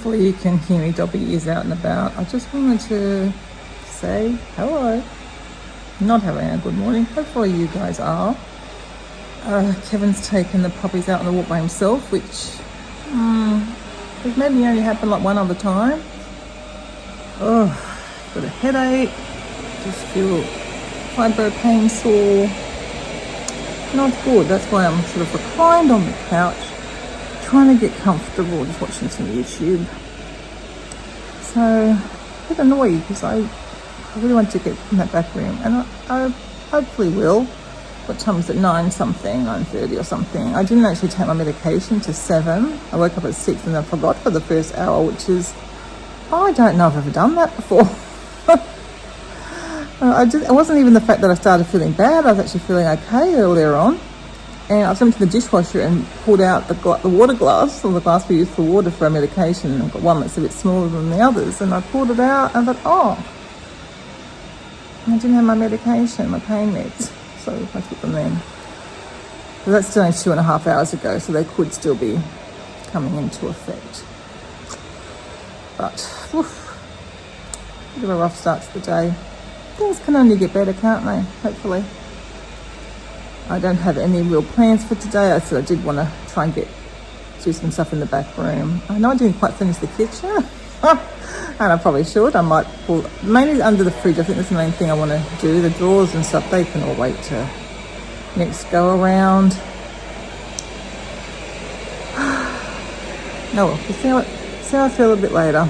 Hopefully you can hear me. Dobby is out and about. I just wanted to say hello. Not having a good morning. Hopefully you guys are. Kevin's taken the puppies out on a walk by himself, which has maybe only happened like one other time. Oh, got a headache. Just feel fibro pain, sore. Not good. That's why I'm sort of reclined on the couch, trying to get comfortable, just watching some YouTube. So, a bit annoyed because I really want to get in that back room, and I hopefully will. What time is it? 9:30 or something. I didn't actually take my medication to 7. I woke up at 6 and I forgot for the first hour, which is, I don't know if I've ever done that before. It wasn't even the fact that I started feeling bad. I was actually feeling okay earlier on. And I went to the dishwasher and pulled out the water glass, or the glass we use for water for our medication. I've got one that's a bit smaller than the others. And I pulled it out and I thought, I didn't have my medication, my pain meds. So I took them then. But that's still only 2.5 hours ago, so they could still be coming into effect. But, a bit of a rough start to the day. Things can only get better, can't they? Hopefully. I don't have any real plans for today. I said I did want to try and do some stuff in the back room. I know I didn't quite finish the kitchen. And I probably should. I might pull, mainly under the fridge. I think that's the main thing I want to do. The drawers and stuff, they can all wait to next go around. Oh well, we'll see how I feel a bit later.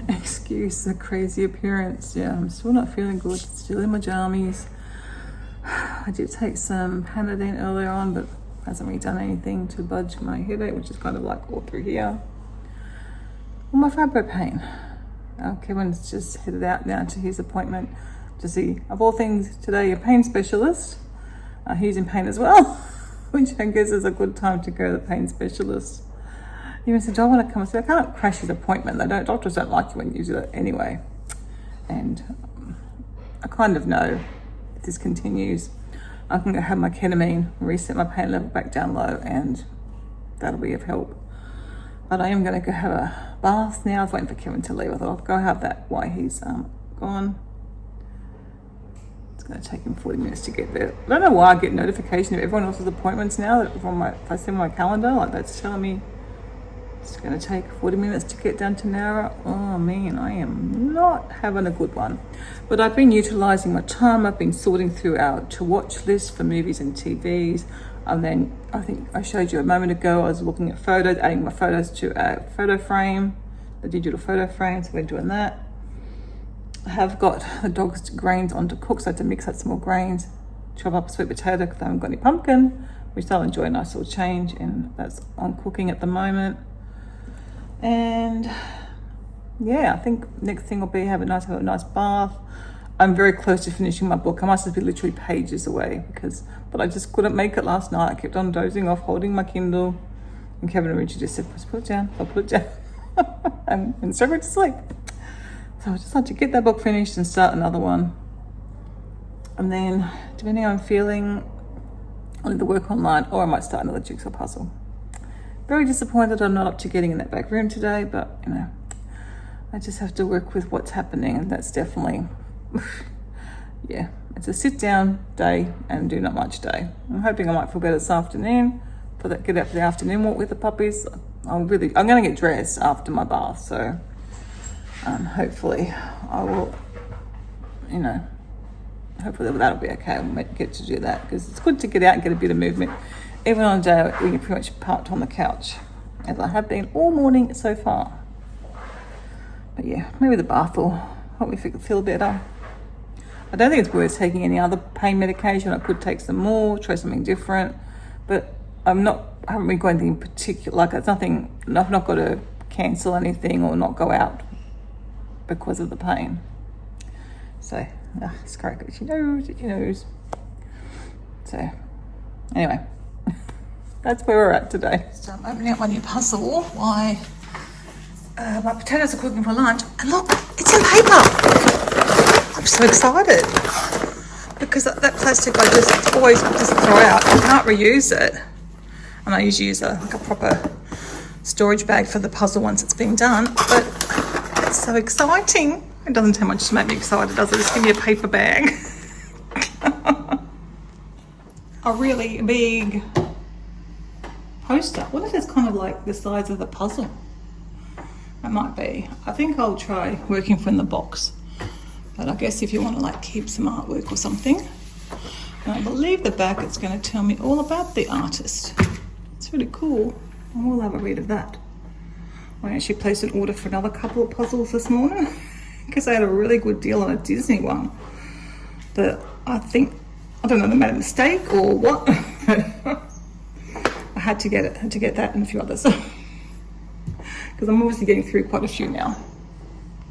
Excuse the crazy appearance. Yeah, I'm still not feeling good. Still in my jammies. I did take some Panadine earlier on, but hasn't really done anything to budge my headache, which is kind of like all through here. Well, my fibro pain. Kevin's just headed out now to his appointment to see, of all things today, a pain specialist. He's in pain as well, which I guess is a good time to go to the pain specialist. Even said, do I want to come? I said, I can't crash his appointment. Doctors don't like you when you do it anyway. And I kind of know if this continues, I can go have my ketamine, reset my pain level back down low, and that'll be of help. But I am going to go have a bath now. I was waiting for Kevin to leave. I thought I'll go have that while he's gone. It's going to take him 40 minutes to get there. I don't know why I get notification of everyone else's appointments now. If I see my calendar, like that's telling me it's going to take 40 minutes to get down to Nara. Oh man, I am not having a good one. But I've been utilising my time. I've been sorting through our to-watch list for movies and TVs. And then I think I showed you a moment ago, I was looking at photos, adding my photos to a photo frame, the digital photo frame, so we're doing that. I have got the dog's grains on to cook, so I had to mix out some more grains, chop up a sweet potato because I haven't got any pumpkin, which I'll enjoy a nice little change, and that's on cooking at the moment. And yeah, I think next thing will be have a nice bath. I'm very close to finishing my book. I must have been literally pages away but I just couldn't make it last night. I kept on dozing off, holding my Kindle, and Kevin and Richard just said, put it down, I'll put it down. and so I went to sleep. So I just had to get that book finished and start another one. And then, depending on how I'm feeling, I'll either work online or I might start another jigsaw puzzle. Very disappointed I'm not up to getting in that back room today, but I just have to work with what's happening, and that's definitely, yeah, it's a sit down day and do not much day. I'm hoping I might feel better this afternoon, get out for the afternoon walk with the puppies. I'm going to get dressed after my bath, so hopefully I will, hopefully that'll be okay. I'll get to do that because it's good to get out and get a bit of movement. Even on a day when you're pretty much parked on the couch, as I have been all morning so far. But yeah, maybe the bath will help me feel better. I don't think it's worth taking any other pain medication. I could take some more, try something different, but I haven't been going anything in particular. Like it's nothing. I've not got to cancel anything or not go out because of the pain. So it's great. She knows. So anyway, that's where we're at today. So I'm opening up my new puzzle. My potatoes are cooking for lunch, and look, it's in paper. I'm so excited because that plastic I just always throw out. I can't reuse it, and I usually use a proper storage bag for the puzzle once it's been done. But it's so exciting. It doesn't take much to make me excited, does it? Just give me a paper bag. A really big poster. What if it's kind of like the size of the puzzle? It might be. I think I'll try working from the box. But I guess if you want to like keep some artwork or something. And I believe the back it's going to tell me all about the artist. It's really cool. And we'll have a read of that. I actually placed an order for another couple of puzzles this morning because I had a really good deal on a Disney one that I don't know, they made a mistake or what. I had to get it, to get that and a few others. Because I'm obviously getting through quite a few now.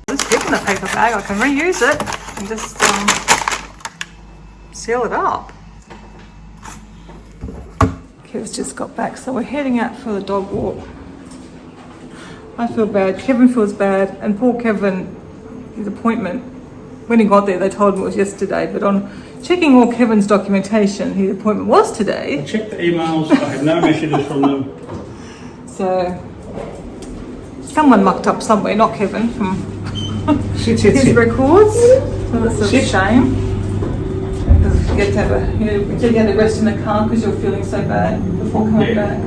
Just stick in the paper bag, I can reuse it and just seal it up. Kev's just got back, so we're heading out for the dog walk. I feel bad, Kevin feels bad, and poor Kevin, his appointment, when he got there they told him it was yesterday, but on checking all Kevin's documentation, his appointment was today. I checked the emails, I had no messages from them. So, someone mucked up somewhere, not Kevin, from his records. So that's a shame. Because you get to have you had to rest in the car because you're feeling so bad before coming back.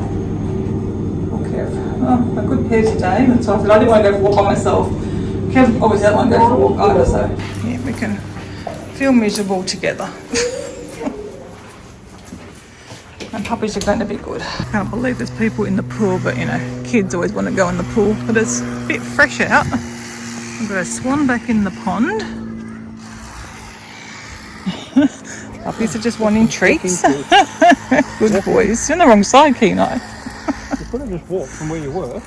Poor Kev. Oh, a good pair today. That's all. I didn't want to go for a walk by myself. Kev obviously didn't want to go for a walk either, so yeah, we can feel miserable together. And puppies are going to be good. I can't believe there's people in the pool, but you know, kids always want to go in the pool. But it's a bit fresh out. I've got a swan back in the pond. Puppies are just wanting treats. Good boys. You're on the wrong side, Keno. You could have just walked from where you were.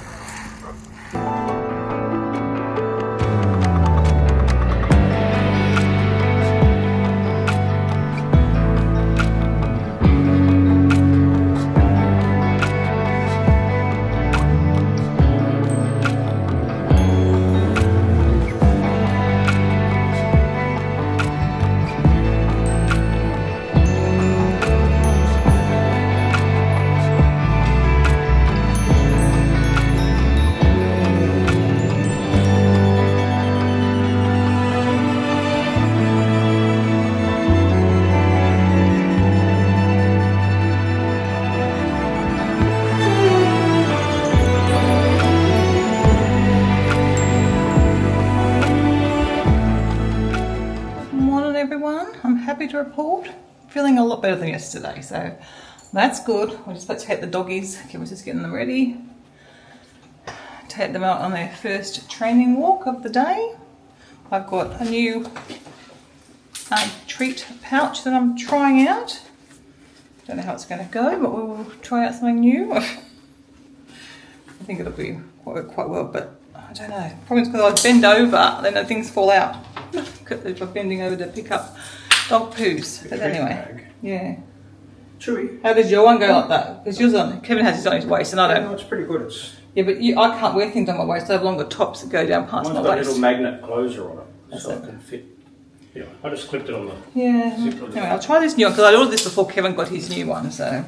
To report, feeling a lot better than yesterday, so that's good. We're just about to take the doggies. Kevin's just getting them ready. Take them out on their first training walk of the day. I've got a new treat pouch that I'm trying out. Don't know how it's going to go, but we'll try out something new. I think it'll be quite well, but I don't know. Probably because I bend over, then things fall out. If I'm bending over to pick up dog poos, but anyway, bag. Yeah. Chewy. How does your one go like that? Because yours on, Kevin has his on his waist and I don't. No, it's pretty good. Yeah, but I can't wear things on my waist. I have longer tops that go down past my waist. Mine's got a little magnet closer on it, so it can fit. Yeah, I just clipped it on the zipper. Anyway, I'll try this new one because I ordered this before Kevin got his new one, so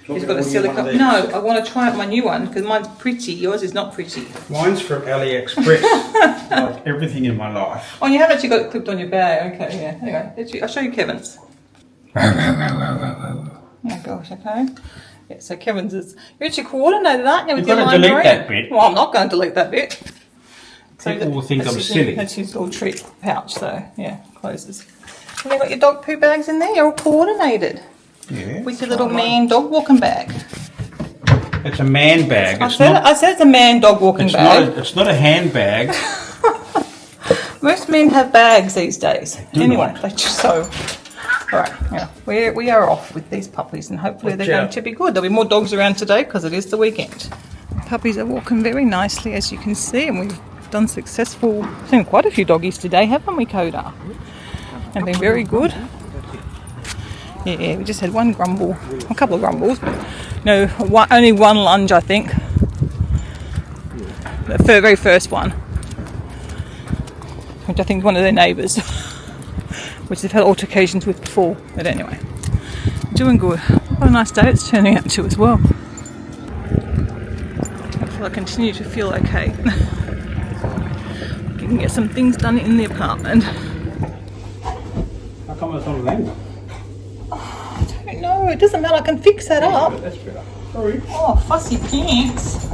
he's got a silicone. No, I want to try out my new one because mine's pretty. Yours is not pretty. Mine's from AliExpress. Like everything in my life. Oh, you have actually got it clipped on your bag. Okay, yeah. Anyway, I'll show you Kevin's. Oh gosh, okay. Yeah, so Kevin's is. You're actually coordinated, aren't you? With You've got to delete that bit. Well, I'm not going to delete that bit. People will think I'm silly. That's his little treat pouch, so yeah, closes. And you've got your dog poo bags in there. You're all coordinated. Yeah. With your little man dog walking bag. It's a man bag. I said it's a man dog walking bag. It's not a handbag. Most men have bags these days. Anyway, they just so. All right, yeah, we are off with these puppies, and hopefully they're going to be good. There'll be more dogs around today because it is the weekend. The puppies are walking very nicely, as you can see, and we've done successful. Seen quite a few doggies today, haven't we, Coda? And been very good. Yeah, we just had one grumble, a couple of grumbles, but no, only one lunge, I think. The very first one, which I think is one of their neighbours, which they've had altercations with before. But anyway, doing good. What a nice day it's turning out to as well. Hopefully I continue to feel okay. Can get some things done in the apartment. How come it's on an angle? No, it doesn't matter. I can fix that up. That's better. Sorry. Oh, fussy pants.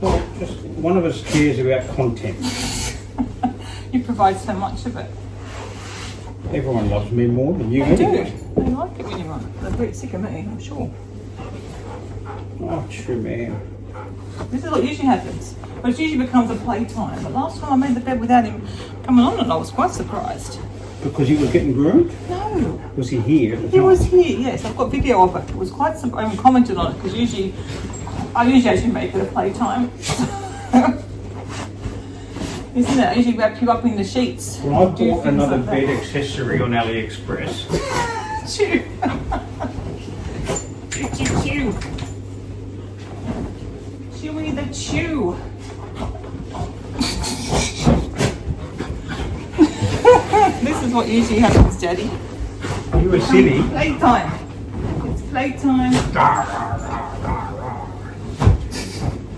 Well, just one of us cares about content. You provide so much of it. Everyone loves me more than you. They do. They like it when you run it. They're pretty sick of me, I'm sure. Oh, true, man. This is what usually happens. But it usually becomes a playtime. But last time I made the bed without him coming on it, I was quite surprised. Because he was getting groomed? No. Was he here? He was here, yes. I've got video of it. It was quite I even commented on it because I usually actually make it a playtime. Isn't it? I usually wrap you up in the sheets. Well, I bought another bed accessory on AliExpress. Chew. Chew. Chewy the chew. This is what usually happens, Daddy. You were silly. Playtime. It's playtime.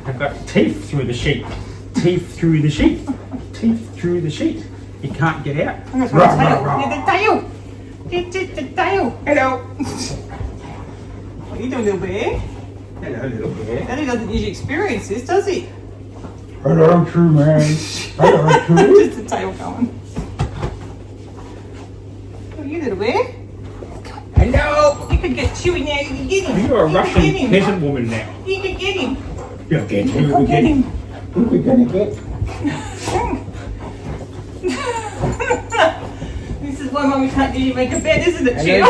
I've got teeth through the sheet. Teeth through the sheet. Teeth through the sheet. You can't get out. I'm going to tail. Get the tail. Get the tail. Hello. What are you doing, little bear? Hello, little bear. Daddy doesn't usually experience this, does he? Hello, true man. Hello, true. Just the tail going. Oh, you little bear. Hello. You can get Chewy now. You can get him. You're a You Russian can get him. peasant woman now. You can get him. You'll get him. Go get him. Who are we going to get? This is why Mummy can't get you make a bed, isn't it, Chew?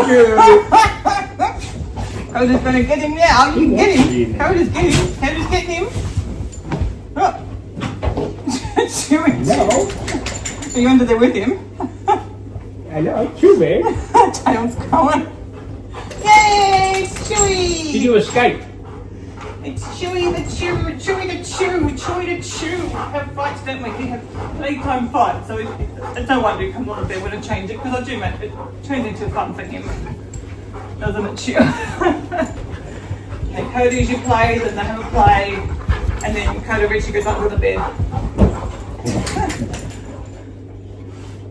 Coda's going to get him now. You can get him. Coda's getting him. Coda's getting him. Oh. Chewy. No. Are you under there with him? Hello, true man. Tail's going. Yay! It's Chewy! Did you escape? It's Chewy the Chew, Chewy the Chew, Chewy the Chew. We have fights, don't we? We have playtime fights. So it's no wonder he comes on the bed when I change it, because I do make it turns into fun for him. Doesn't it, Chew? And Coda usually plays, and they have a play, and then Coda Richie goes under the bed.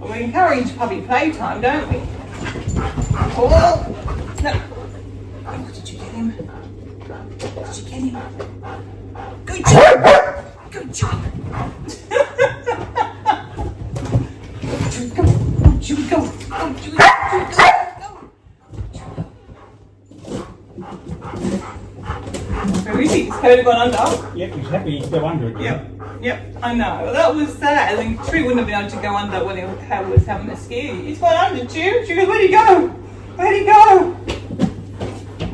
We encourage puppy playtime, don't we? Oh! No! Oh, did you get him? Did you get him? Good job! Good job! Go! Chewy, go! Go, Chewy, go! Where is he? Is Coda gone under? Yep, he's happy he's still under it. Yep, I know. Well, that was sad. I think Chewy wouldn't have been able to go under when he was having a scare. He's gone under, Chew. She goes, where'd he go? Where'd he go?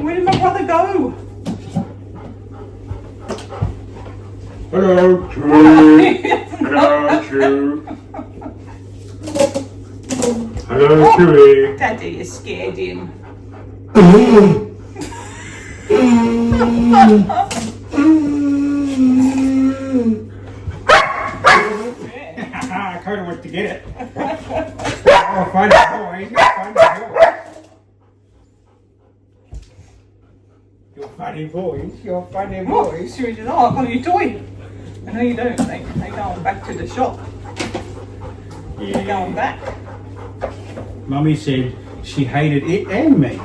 Where did my brother go? Hello, Chew. Hello, Chew. Hello, Chewy. Daddy, you scared him. Coda wants to get it. Oh, find the boy. Find the boy. You're funny boys. You're funny boys. She was just, oh, I've got a new toy. I know you don't. They're going back to the shop. Yeah. They're going back. Mummy said she hated it and me.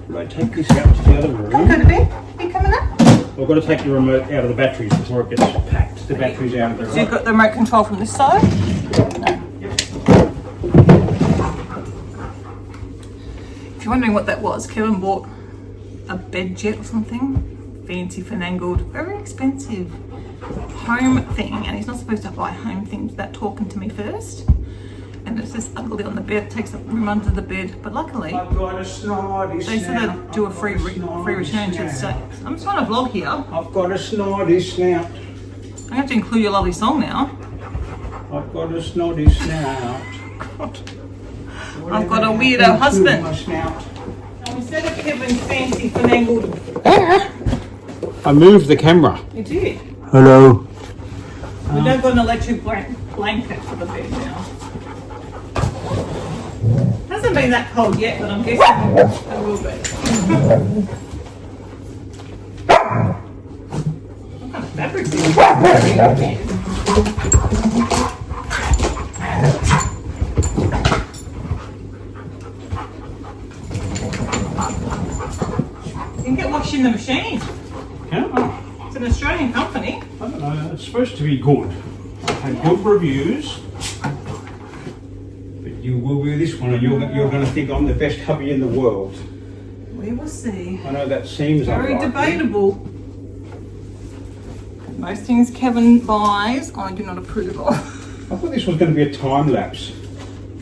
Will I take this out to the other room? Come go to bed. Are you coming up? I've got to take the remote out of the batteries before it gets packed. The batteries out of the So you've got the remote control from this side? No. If you're wondering what that was, Kevin bought a bed jet or something. Fancy, finangled, very expensive. home thing, and he's not supposed to buy home things without talking to me first. And it's just ugly on the bed, it takes up room under the bed. But luckily, I've got a snotty they said they'd do a free return to the States. I'm just trying to vlog here. I've got a snotty snout. I have to include your lovely song now. I've got a snotty snout. I've got a weirdo husband. My snout. And instead of Kevin's fancy finagled, I moved the camera. you did. Hello. We don't got an electric blanket for the bed now. Hasn't been that cold yet, but I'm guessing it will be. What kind of fabric is this? You can get washed in the machine. Yeah. It's an Australian company. I don't know. It's supposed to be good. I've had good reviews. But you will wear this one, and you're going to think I'm the best hubby in the world. We will see. I know that seems Very unlikely. debatable. Most things Kevin buys, I do not approve of. I thought this was going to be a time lapse.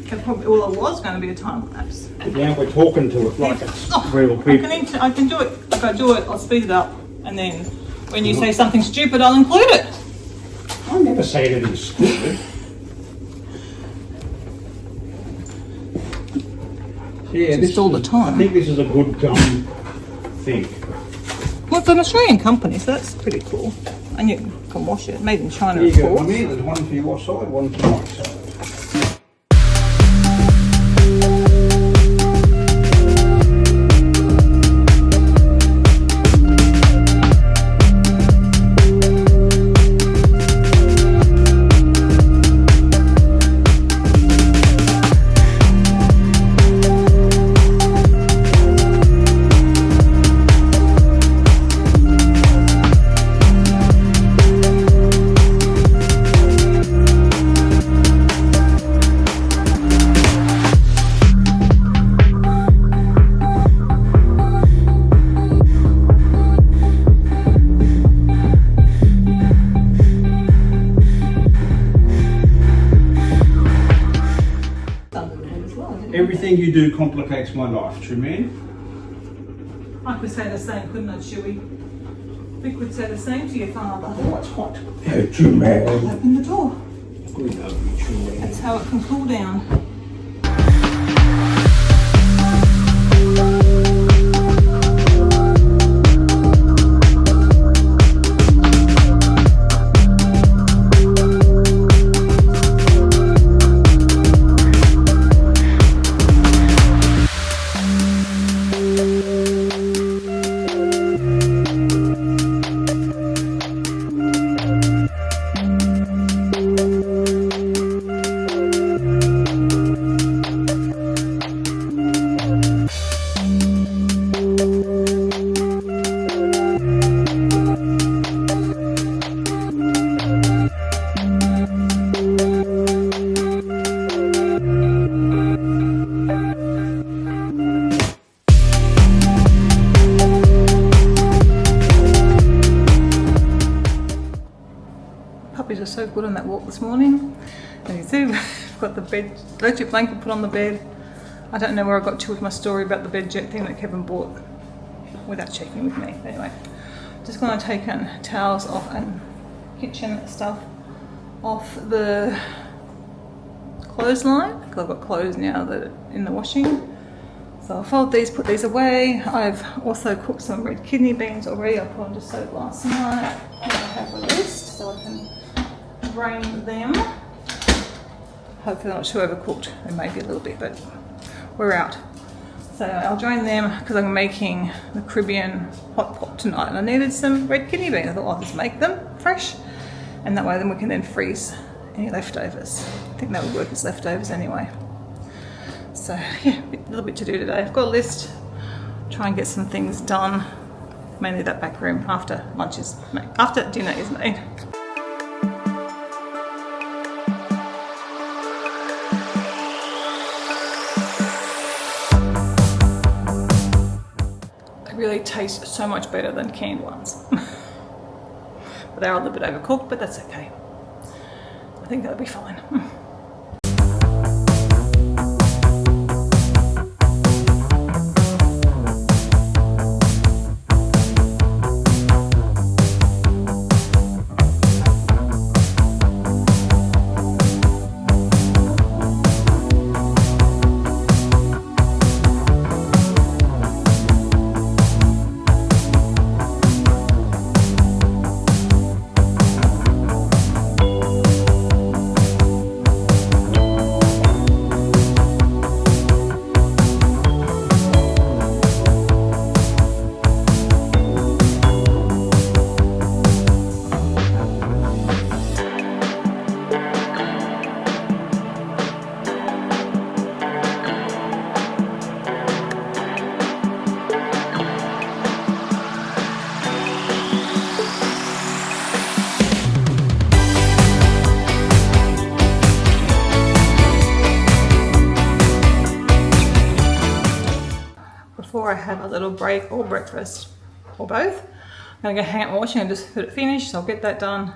Well, it was going to be a time lapse. But now we're talking to it like it's real I people. can do it. If I do it, I'll speed it up. And then when you say something stupid, I'll include it. I never say anything stupid. Yeah, Just all the time. I think this is a good thing. Well, it's an Australian company, so that's pretty cool. And you can wash it. Made in China, Here of you go. course. One here. There's one for your side, one for my side. Everything you do complicates my life, true man. I could say the same, couldn't I, Chewy? We could say the same to your father. Oh, it's hot. Hey, true man. Open the door. Good love you, true man. That's how it can cool down. Puppies are so good on that walk this morning. And you see, I've got the electric blanket put on the bed. I don't know where I got to with my story about the bed jet thing that Kevin bought without checking with me. Anyway, just going to take towels off and kitchen stuff off the clothesline because I've got clothes now that are in the washing. So I'll fold these, put these away. I've also cooked some red kidney beans already. I put on just soak last night. And I have a list so I can drain them. Hopefully not too overcooked. They may be a little bit, but we're out. So I'll drain them because I'm making the Caribbean hot pot tonight. And I needed some red kidney beans. I thought I'll just make them fresh. And that way then we can then freeze any leftovers. I think that would work as leftovers anyway. So yeah, a little bit to do today. I've got a list, try and get some things done, mainly that back room after dinner is made. They really taste so much better than canned ones. But they're a little bit overcooked, but that's okay. I think that'll be fine. Before I have a little break or breakfast or both, I'm going to go hang out my washing and just let it finish, so I'll get that done.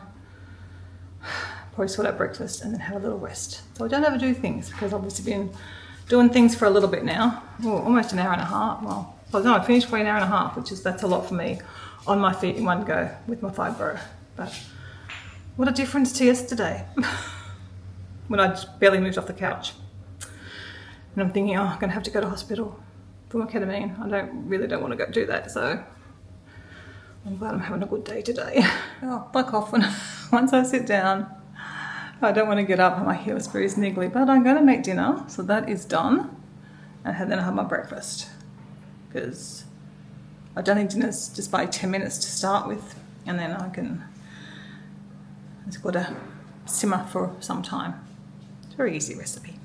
Probably sort out breakfast and then have a little rest. So I don't overdo things because I've obviously been doing things for a little bit now. Well, almost an hour and a half. Well, no, I finished by an hour and a half, that's a lot for me on my feet in one go with my fibro. But what a difference to yesterday when I just barely moved off the couch. And I'm thinking, oh, I'm going to have to go to hospital for my ketamine. I really don't want to go do that, so I'm glad I'm having a good day today. Oh, like often, once I sit down, I don't want to get up and my heel is very niggly, but I'm going to make dinner, so that is done. And then I have my breakfast, because I don't think dinner's just by 10 minutes to start with, and then it's got to simmer for some time. It's a very easy recipe.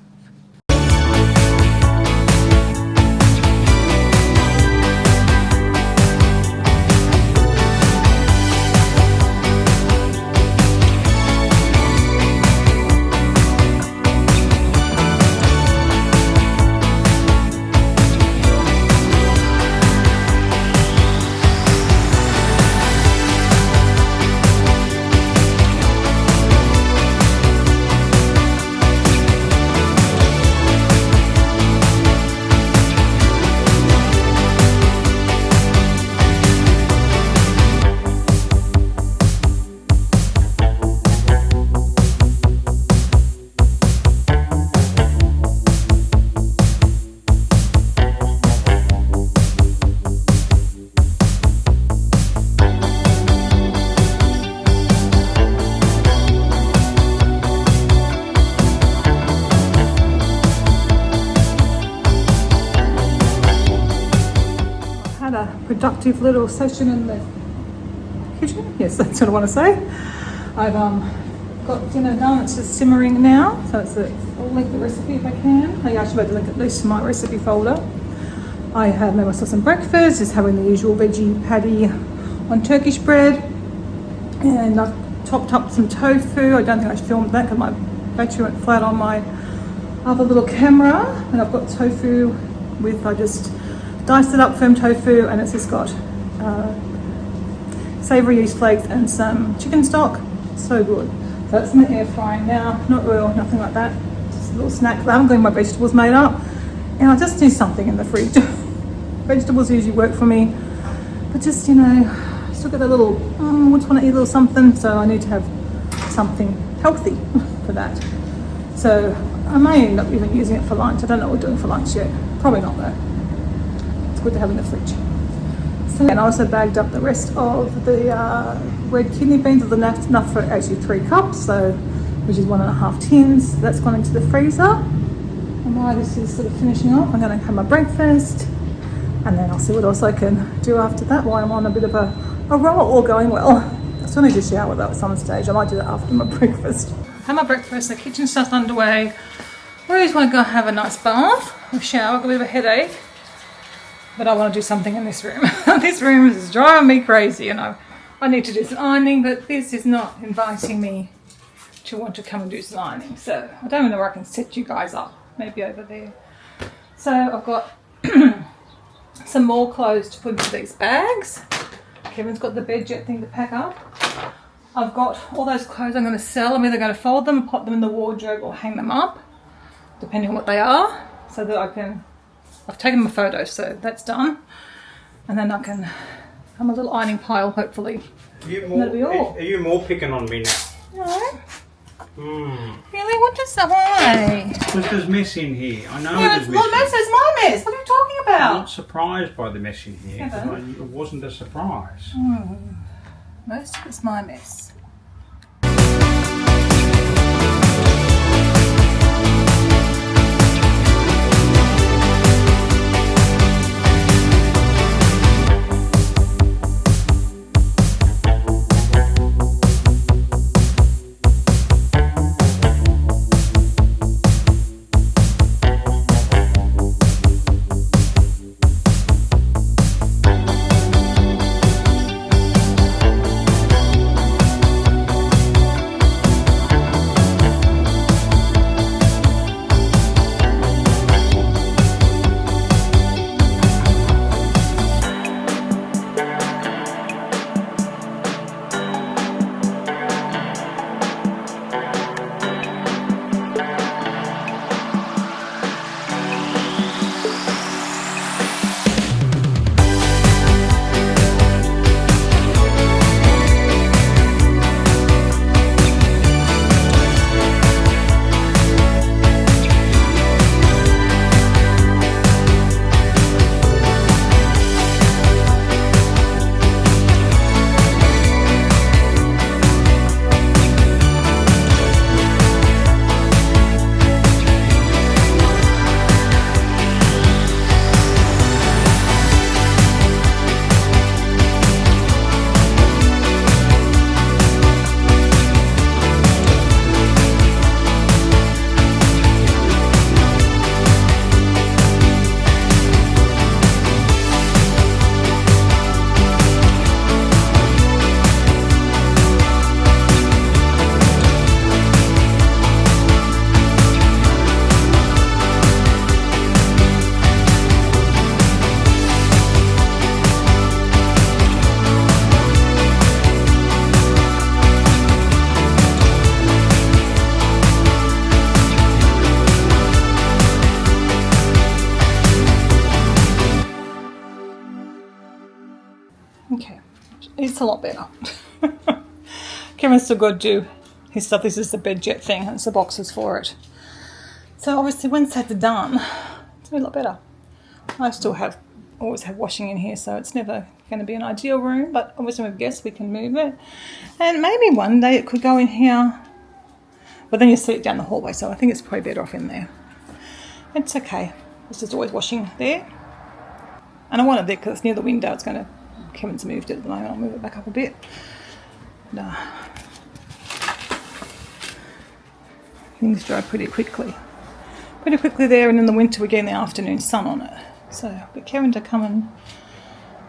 Productive little session in the kitchen. Yes, that's what I want to say. I've got dinner done. It's just simmering now, so I'll link the recipe if I can. I actually better link at least to my recipe folder. I have made myself some breakfast, just having the usual veggie patty on Turkish bread, and I've chopped up some tofu. I don't think I filmed that because my battery went flat on my other little camera, and I've got tofu with, I just diced it up, firm tofu, and it's just got savoury yeast flakes and some chicken stock. So good. So it's in the air frying now, not oil, nothing like that. Just a little snack. I haven't got my vegetables made up, and I just need something in the fridge. Vegetables usually work for me, but just, I still got a little, I just want to eat a little something, so I need to have something healthy for that. So I may end up even using it for lunch. I don't know what we're doing for lunch yet. Probably not though. It's good to have in the fridge. So, and I also bagged up the rest of the red kidney beans, of enough for actually 3 cups, so which is 1.5 tins. That's gone into the freezer. And while this is sort of finishing off, I'm going to have my breakfast, and then I'll see what else I can do after that while I'm on a bit of a roll, all going well. I still need to shower though at some stage. I might do that after my breakfast. Have my breakfast, the kitchen stuff's underway. I always want to go have a nice bath or shower. I've got a bit of a headache, but I want to do something in this room. This room is driving me crazy, and I need to do some ironing, but this is not inviting me to want to come and do some ironing. So I don't know where I can set you guys up. Maybe over there. So I've got some more clothes to put into these bags. Kevin's got the bed jet thing to pack up. I've got all those clothes I'm going to sell. I'm either going to fold them, pop them in the wardrobe, or hang them up, depending on what they are, so that I can, I've taken my photos, so that's done. And then I can have a little ironing pile, hopefully. That'll be all. Are you more picking on me now? No. Really? What does that? Why? Because there's mess in here. I know Yeah, there's it's mess. my mess. It's my mess. What are you talking I'm about? not surprised by the mess in here. Kevin? It wasn't a surprise. Most of it's my mess. Okay, it's a lot better. Kevin's still got to do his stuff. This is the bed jet thing, and it's the boxes for it. So obviously once that's done, it's a lot better. I still always have washing in here, so it's never going to be an ideal room, but obviously with guests we can move it. And maybe one day it could go in here, but then you see it down the hallway, so I think it's probably better off in there. It's okay. It's just always washing there. And I want it there because it's near the window. It's going to, Kevin's moved it at the moment. I'll move it back up a bit. No. Things dry pretty quickly. Pretty quickly there, and in the winter we get the afternoon sun on it. So I'll get Kevin to come and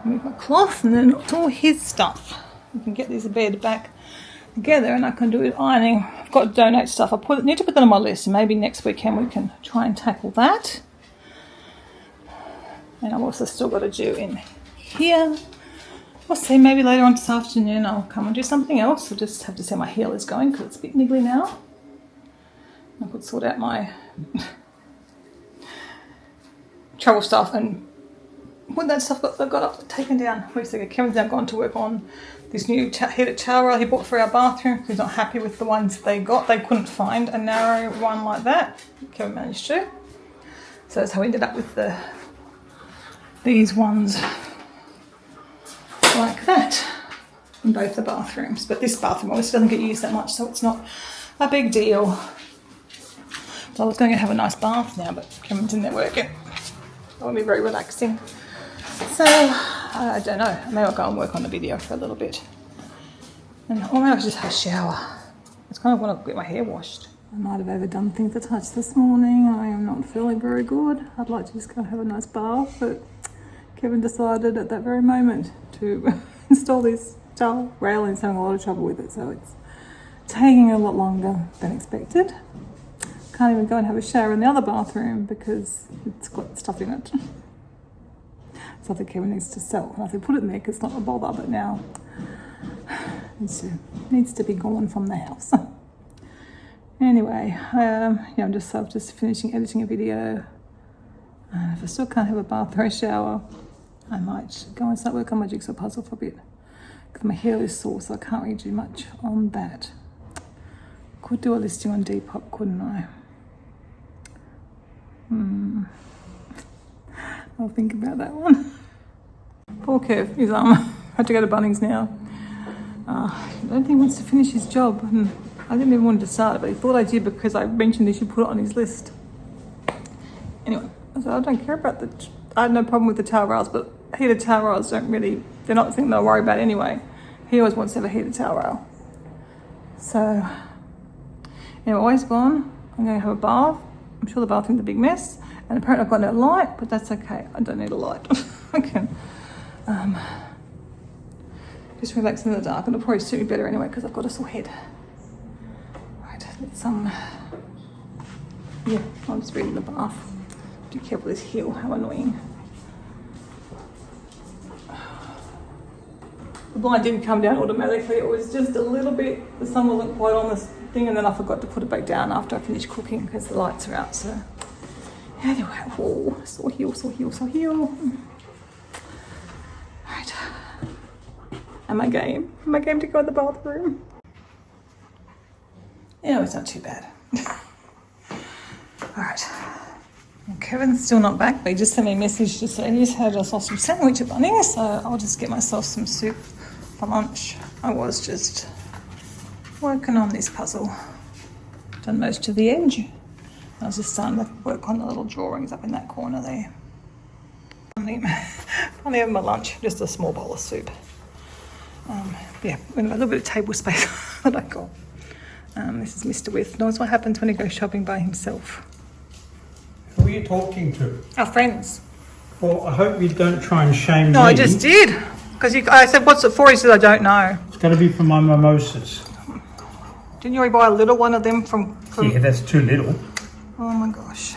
move my cloth, and then it's all his stuff. We can get this bed back together and I can do it ironing. I've got to donate stuff. Need to put that on my list. Maybe next weekend we can try and tackle that. And I've also still got to do in here. We'll see, maybe later on this afternoon I'll come and do something else. I'll just have to see how my heel is going because it's a bit niggly now. I could sort out my travel stuff and when that stuff got up, taken down. Kevin's now gone to work on this new heated shower he bought for our bathroom. He's not happy with the ones they got. They couldn't find a narrow one like that. Kevin managed to. So that's how we ended up with these ones like that in both the bathrooms. But this bathroom obviously doesn't get used that much, so it's not a big deal. So I was going to have a nice bath now, but Kevin's in there working. That'll be very relaxing. So, I don't know. Maybe I'll go and work on the video for a little bit. Or maybe I'll just have a shower. It's kind of want to get my hair washed. I might have overdone things a touch this morning. I am not feeling very good. I'd like to just go have a nice bath, but Kevin decided at that very moment to install this towel rail and he's having a lot of trouble with it, so it's taking a lot longer than expected. Can't even go and have a shower in the other bathroom because it's got stuff in it. So I think Kevin needs to sell. And I think put it in there because it's not a bother, but now needs to be gone from the house. Anyway, I'm just finishing editing a video. If I still can't have a bath or a shower, I might go and start working on my jigsaw puzzle for a bit. Because my hair is sore, so I can't really do much on that. Could do a listing on Depop, couldn't I? I'll think about that one. Poor Kev, he's had to go to Bunnings now. I don't think he wants to finish his job, and I didn't even want to start it, but he thought I did because I mentioned he should put it on his list. Anyway, so I don't care about I had no problem with the towel rails, but heated towel rails they're not the thing that I worry about anyway. He always wants to have a heated towel rail. So, anyway, always gone. I'm going to have a bath. I'm sure the bathroom's a big mess, and apparently I've got no light, but that's okay. I don't need a light. I can just relax in the dark, and it'll probably suit me better anyway because I've got a sore head. Right, let's I'll just read in the bath. Be careful with this heel, how annoying. The blind didn't come down automatically, it was just a little bit, the sun wasn't quite on this thing, and then I forgot to put it back down after I finished cooking because the lights are out, so. Anyway, sore heel. Right. Am I game to go in the bathroom? Yeah, it's not too bad. Alright. Kevin's still not back, but he just sent me a message to say he's had a sausage sandwich at Bunnings, so I'll just get myself some soup for lunch. I was just working on this puzzle. Done most of the edge. I was just starting to work on the little drawings up in that corner there. Finally having my lunch, just a small bowl of soup. A little bit of table space that I got. This is Mr. With. Knows what happens when he goes shopping by himself. Who are you talking to? Our friends. Well, I hope you don't try and shame me. No, I just did. Because I said, what's it for? He said, I don't know. It's going to be for my mimosas. Didn't you already buy a little one of them from... Yeah, that's too little. Oh my gosh.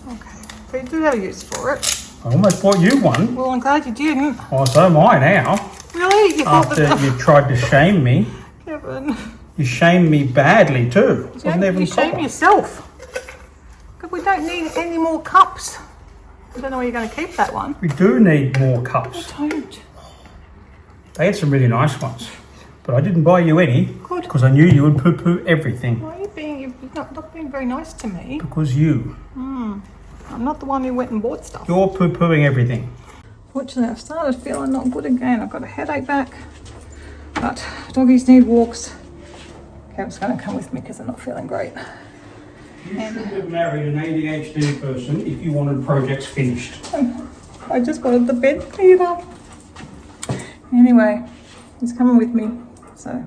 Okay. But you do have a use for it. I almost bought you one. Well, I'm glad you didn't. Oh, so am I now. Really? After you tried to shame me. Kevin. You shamed me badly too. You shame yourself. Because we don't need any more cups. I don't know where you're going to keep that one. We do need more cups. I don't. They had some really nice ones. But I didn't buy you any. Good. Because I knew you would poo-poo everything. Why are you you're not being very nice to me? Because you. I'm not the one who went and bought stuff. You're poo-pooing everything. Fortunately, I've started feeling not good again. I've got a headache back. But doggies need walks. Kev's going to come with me because I'm not feeling great. You should have married an ADHD person if you wanted projects finished. I just wanted the bed cleared up. Anyway, he's coming with me, so.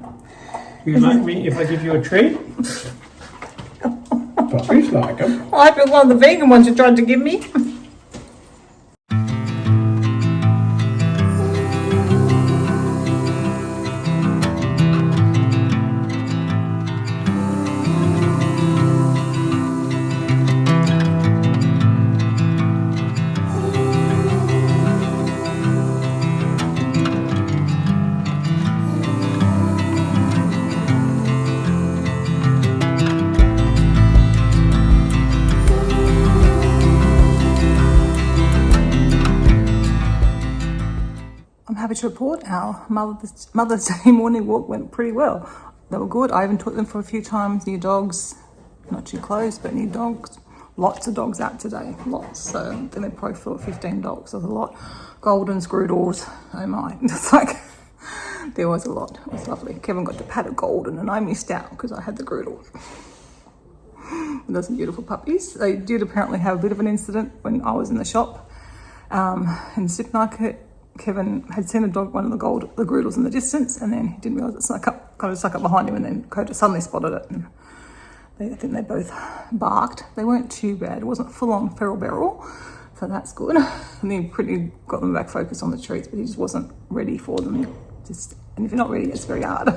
You like me if I give you a treat? Puppies like them. I hope it's one of the vegan ones you tried to give me. Happy to report our Mother's Day morning walk went pretty well. They were good. I even took them for a few times. New dogs, not too close, but new dogs. Lots of dogs out today, lots. So then they probably filled 15 dogs. There's a lot. Golden screwdoors, oh my. It's like, there was a lot. It was lovely. Kevin got to pat a golden and I missed out because I had the Groodles. Those are beautiful puppies. They did apparently have a bit of an incident when I was in the shop. In the supermarket, Kevin had seen a dog, one of the Groodles in the distance, and then he didn't realise it snuck up behind him, and then Coda suddenly spotted it, and I think they both barked. They weren't too bad. It wasn't full-on feral barrel, so that's good. And then pretty got them back focused on the treats, but he just wasn't ready for them. And if you're not ready, it's very hard.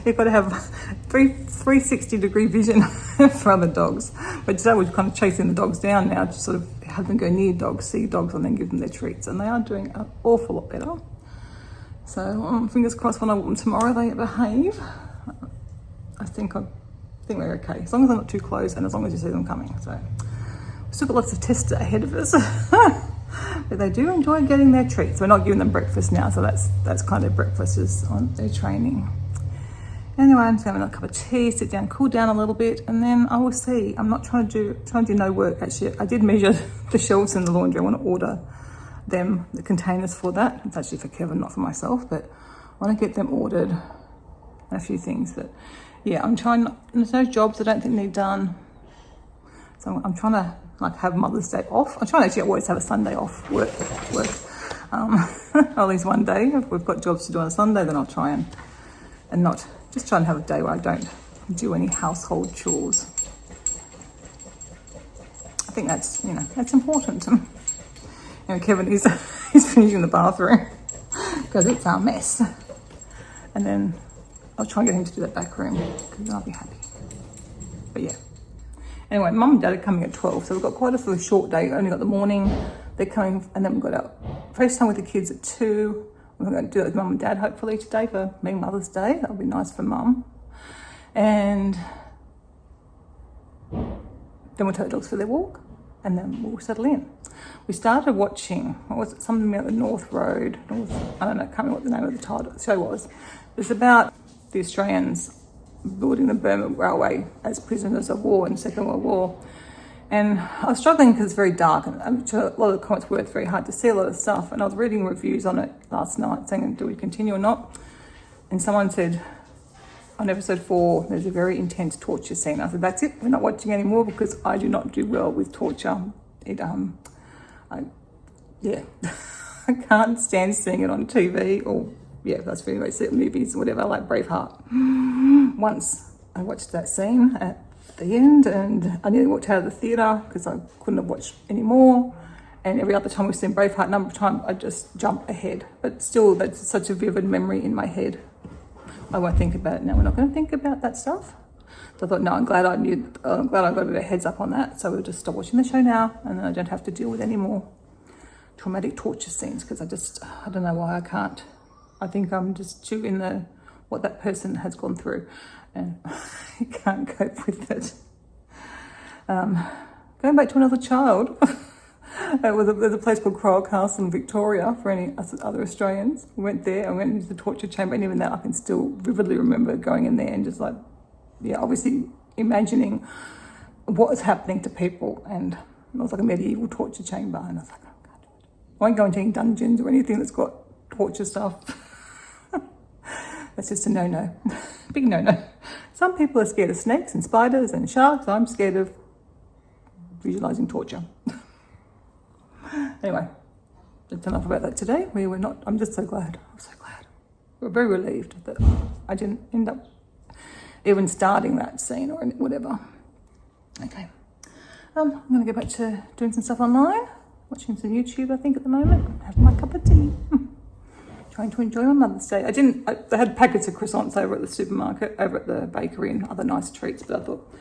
You've got to have 360-degree vision for other dogs. But today we're kind of chasing the dogs down now to sort of have them go near dogs, see dogs, and then give them their treats. And they are doing an awful lot better. So fingers crossed when I walk them tomorrow they behave. I think we're okay, as long as they're not too close and as long as you see them coming. So we've still got lots of tests ahead of us. But they do enjoy getting their treats. We're not giving them breakfast now, so that's kind of breakfast is on their training. Anyway, I'm just having a cup of tea, sit down, cool down a little bit, and then I will see. I'm not trying to do no work actually. I did measure the shelves in the laundry. I want to order them, the containers for that. It's actually for Kevin, not for myself, but I want to get them ordered and a few things. But yeah, I'm trying, there's no jobs I don't think need done. So I'm trying to like have Mother's Day off. I'm trying to actually always have a Sunday off work. At least one day. If we've got jobs to do on a Sunday, then I'll try and not, just try and have a day where I don't do any household chores. I think that's, that's important. Kevin is he's finishing the bathroom because it's a mess. And then I'll try and get him to do that back room because I'll be happy. But yeah. Anyway, Mum and Dad are coming at 12, so we've got quite a sort of short day. Only got the morning. They're coming, and then we've got our first time with the kids at 2. We're going to do it with Mum and Dad hopefully today for being Mother's Day. That'll be nice for Mum. And then we'll take the dogs for their walk, and then we'll settle in. We started watching, what was it, something about the North Road. I don't know, I can't remember what the name of the title of the show was. It's about the Australians building the Burma Railway as prisoners of war in the Second World War. And I was struggling because it's very dark, and I'm sure a lot of the comments were, it's very hard to see a lot of stuff. And I was reading reviews on it last night saying, do we continue or not? And someone said, on episode 4, there's a very intense torture scene. I said, that's it, we're not watching anymore because I do not do well with torture. I can't stand seeing it on TV or, that's very much movies or whatever, like Braveheart. Once I watched that scene at the end and I nearly walked out of the theatre because I couldn't have watched anymore. And every other time we've seen Braveheart, number of times I just jump ahead. But still, that's such a vivid memory in my head. I won't think about it now. We're not going to think about that stuff. So I thought, no, I'm glad I got a bit of a heads up on that. So we'll just stop watching the show now, and then I don't have to deal with any more traumatic torture scenes because I don't know why I can't. I think I'm just too in what that person has gone through, and I can't cope with it. Going back to another child, there's a place called Crowell Castle in Victoria for any other Australians. We went there and went into the torture chamber, and even that I can still vividly remember going in there and just like, obviously imagining what was happening to people, and it was like a medieval torture chamber, and I was like, oh, I can't do it. I won't go into any dungeons or anything that's got torture stuff. That's just a no-no. Big no-no. Some people are scared of snakes and spiders and sharks. I'm scared of visualising torture. Anyway, that's enough about that today. I'm just so glad. I'm so glad. We're very relieved that I didn't end up even starting that scene or whatever. Okay. I'm going to go back to doing some stuff online. Watching some YouTube, I think, at the moment. Having my cup of tea. Trying to enjoy my Mother's Day. I had packets of croissants over at the supermarket, over at the bakery and other nice treats, but I thought,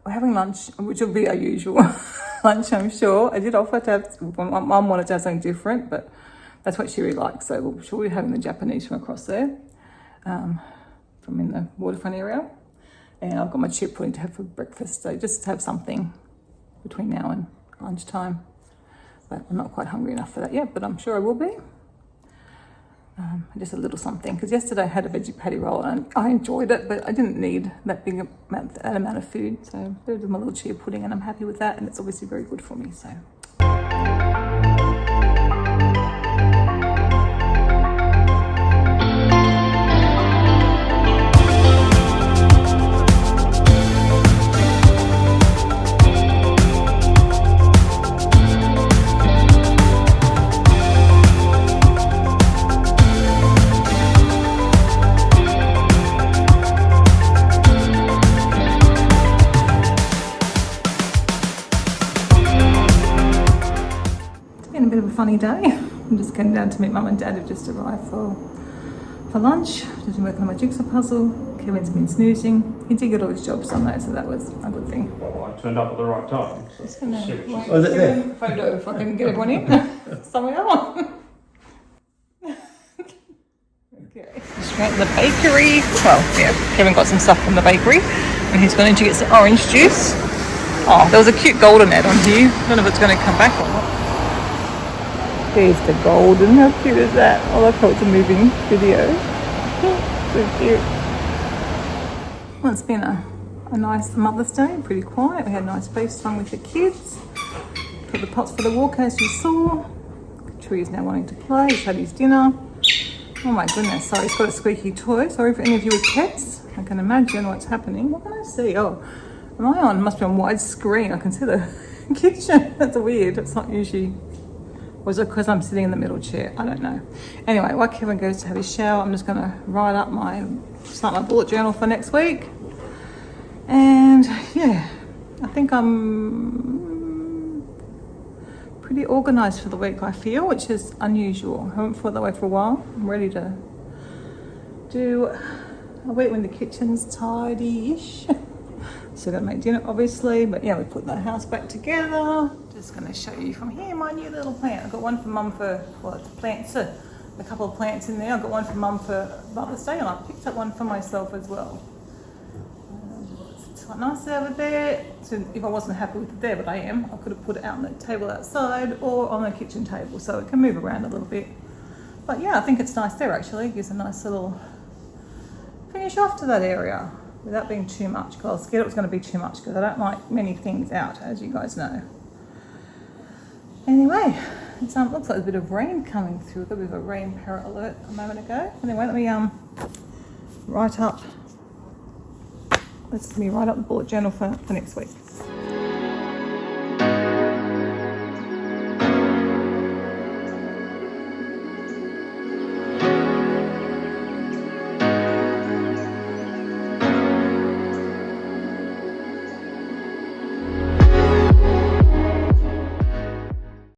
we're having lunch, which will be our usual lunch, I'm sure. I did offer to have, my mum wanted to have something different, but that's what she really likes. So she'll be having the Japanese from across there, from in the waterfront area. And I've got my chip pudding to have for breakfast. So just to have something between now and lunchtime. But I'm not quite hungry enough for that yet, but I'm sure I will be. Just a little something, because yesterday I had a veggie patty roll and I enjoyed it, but I didn't need that amount of food. So there's my little chia pudding and I'm happy with that, and it's obviously very good for me. So. Funny day. I'm just going down to meet Mum and Dad who've just arrived for lunch. Just been working on my jigsaw puzzle. Kevin's been snoozing. He did get all his jobs done though, so that was a good thing. Well, I turned up at the right time. So just gonna was it there? Photo, if I can get everyone in somewhere else. We're at the bakery. Well, yeah, Kevin got some stuff from the bakery and he's going to get some orange juice. Oh, there was a cute golden ad on here. I don't know if it's going to come back or not. There's the golden. How cute is that? I love how it's a moving video. So cute. Well, it's been a nice Mother's Day, pretty quiet. We had a nice FaceTime with the kids. Put the pots for the walk as you saw. Chewy is now wanting to play. He's had his dinner. Oh my goodness, sorry, he's got a squeaky toy. Sorry for any of you with pets. I can imagine what's happening. What can I see? Oh, am I on? Must be on widescreen. I can see the kitchen. That's weird. It's not usually... Or is it because I'm sitting in the middle chair? I don't know. Anyway, while Kevin goes to have his shower, I'm just going to start my bullet journal for next week. And yeah, I think I'm pretty organised for the week, I feel, which is unusual. I haven't felt that way for a while. I'm ready to do a week when the kitchen's tidy-ish. Still got to make dinner, obviously, but yeah, we put the house back together. Just going to show you from here my new little plant. I've got one for Mum for, well, it's plants, a couple of plants in there. I've got one for Mum for Mother's Day, and I picked up one for myself as well. It's quite nice over there. So if I wasn't happy with it there, but I am, I could have put it out on the table outside or on the kitchen table, so it can move around a little bit. But yeah, I think it's nice there actually. It gives a nice little finish off to that area without being too much, because I was scared it was going to be too much because I don't like many things out, as you guys know. Anyway, it looks like there's a bit of rain coming through. Got a bit of a rain parrot alert a moment ago. Anyway, let me write up the bullet journal for next week.